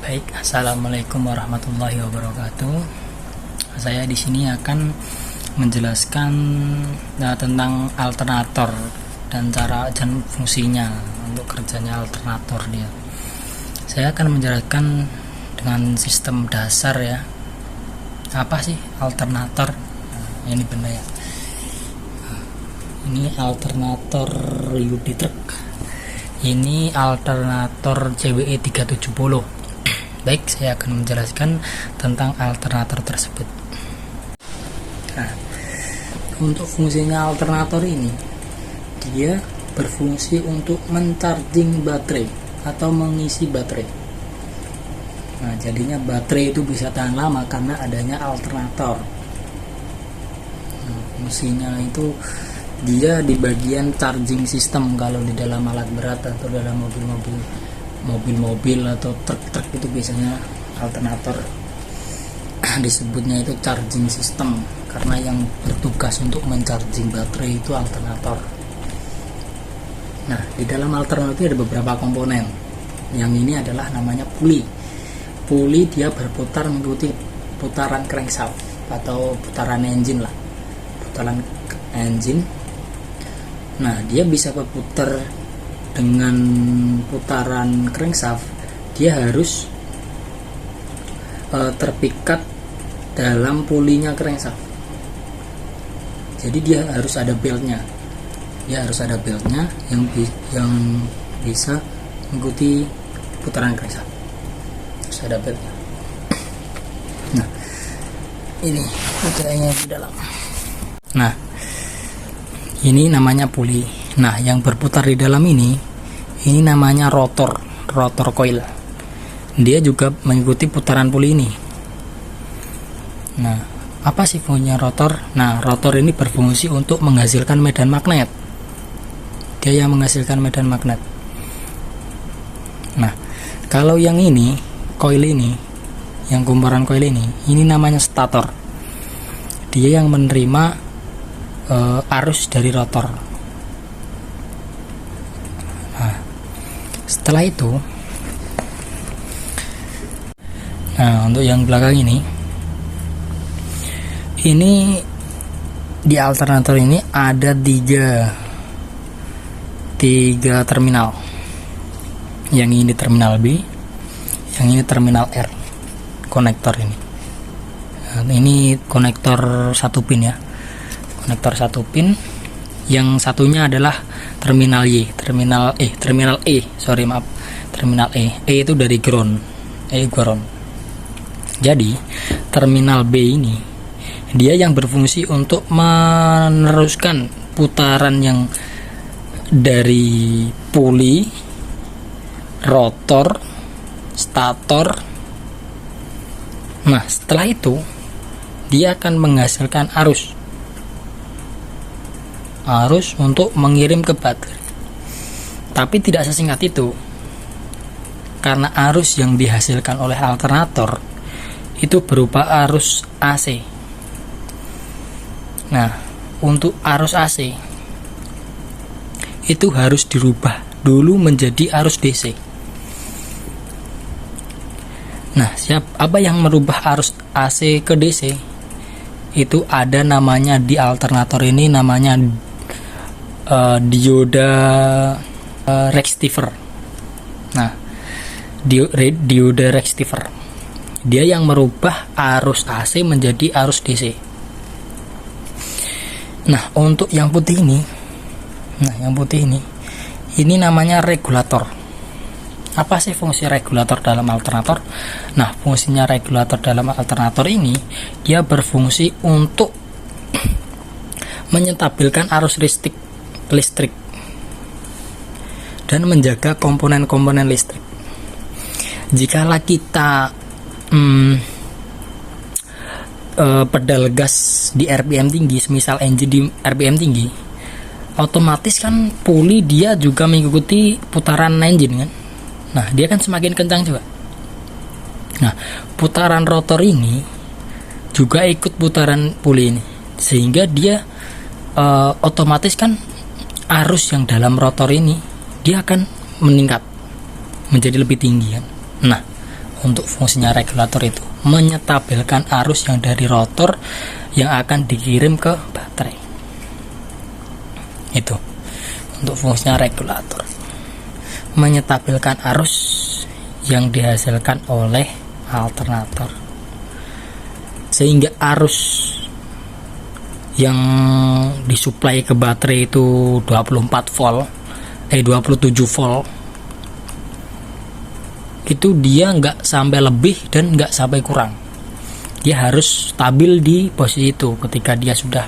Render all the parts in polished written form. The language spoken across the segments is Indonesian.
Baik, assalamualaikum warahmatullahi wabarakatuh. Saya di sini akan menjelaskan tentang alternator dan cara dan fungsinya untuk kerjanya alternator dia. Saya akan menjelaskan dengan sistem dasar ya. Apa sih alternator? Nah, ini benda ya. Ini alternator Yudi Truk. Ini alternator CWE 370. Baik, saya akan menjelaskan tentang alternator tersebut. Nah, untuk fungsinya alternator ini, dia berfungsi untuk mencharging baterai atau mengisi baterai. Nah, jadinya baterai itu bisa tahan lama karena adanya alternator. Nah, fungsinya itu dia di bagian charging system. Kalau di dalam alat berat atau dalam mobil atau truk itu biasanya alternator disebutnya itu charging system, karena yang bertugas untuk mencharging baterai itu alternator. Nah, di dalam alternator itu ada beberapa komponen. Yang ini adalah namanya puli. Puli dia berputar mengikuti putaran crankshaft atau putaran engine lah, putaran engine. Nah, dia bisa berputar dengan putaran crankshaft. Dia harus terpikat dalam pulinya crankshaft. Jadi dia harus ada beltnya. Dia harus ada beltnya yang bisa mengikuti putaran crankshaft. Harus ada beltnya. Nah, ini putaranya di dalam. Nah, ini namanya puli. Nah, yang berputar di dalam ini namanya rotor coil. Dia juga mengikuti putaran puli ini. Nah, apa sih fungsinya rotor? Nah, rotor ini berfungsi untuk menghasilkan medan magnet. Dia yang menghasilkan medan magnet. Nah, kalau yang ini, coil ini, yang kumparan coil ini namanya stator. Dia yang menerima arus dari rotor. Nah, setelah itu, untuk yang belakang ini di alternator ini ada tiga terminal. Yang ini terminal B, yang ini terminal R, konektor ini. Nah, ini konektor 1 pin ya. Konektor 1 pin. Yang satunya adalah terminal terminal E. Terminal E itu dari ground. Jadi terminal B ini dia yang berfungsi untuk meneruskan putaran yang dari puli, rotor, stator. Nah, setelah itu dia akan menghasilkan arus untuk mengirim ke baterai. Tapi tidak sesingkat itu, karena arus yang dihasilkan oleh alternator itu berupa arus AC. Nah, untuk arus AC itu harus dirubah dulu menjadi arus DC. Nah, apa yang merubah arus AC ke DC? Itu ada namanya di alternator ini, namanya dioda rectifier. Nah, dioda rectifier dia yang merubah arus AC menjadi arus DC. Nah, untuk yang putih ini, ini namanya regulator. Apa sih fungsi regulator dalam alternator? Nah, fungsinya regulator dalam alternator ini dia berfungsi untuk menyentabilkan arus listrik dan menjaga komponen-komponen listrik. Jikalau kita pedal gas di RPM tinggi, semisal engine di RPM tinggi, otomatis kan puli dia juga mengikuti putaran engine kan. Nah, dia kan semakin kencang juga. Nah, putaran rotor ini juga ikut putaran puli ini, sehingga dia otomatis kan arus yang dalam rotor ini dia akan meningkat menjadi lebih tinggi kan. Nah, untuk fungsinya regulator itu menyetabilkan arus yang dari rotor yang akan dikirim ke baterai. Itu untuk fungsinya regulator, menyetabilkan arus yang dihasilkan oleh alternator, sehingga arus yang disuplai ke baterai itu 27 volt itu dia nggak sampai lebih dan nggak sampai kurang, dia harus stabil di posisi itu. Ketika dia sudah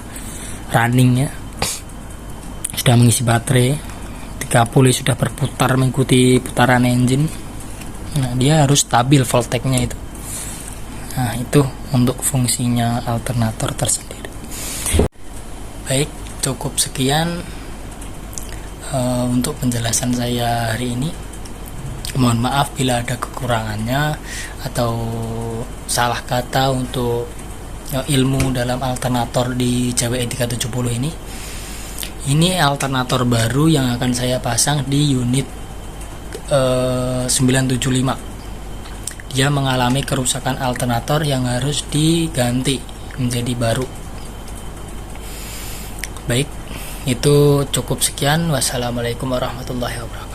running, ya, sudah mengisi baterai, ketika puli sudah berputar mengikuti putaran engine, nah dia harus stabil voltage-nya itu. Nah, itu untuk fungsinya alternator tersendiri. Baik, cukup sekian untuk penjelasan saya hari ini. Mohon maaf bila ada kekurangannya atau salah kata untuk ilmu dalam alternator di JWE 370 ini. Ini alternator baru yang akan saya pasang di unit 975. Dia mengalami kerusakan alternator yang harus diganti menjadi baru. Baik, itu cukup sekian. Wassalamualaikum warahmatullahi wabarakatuh.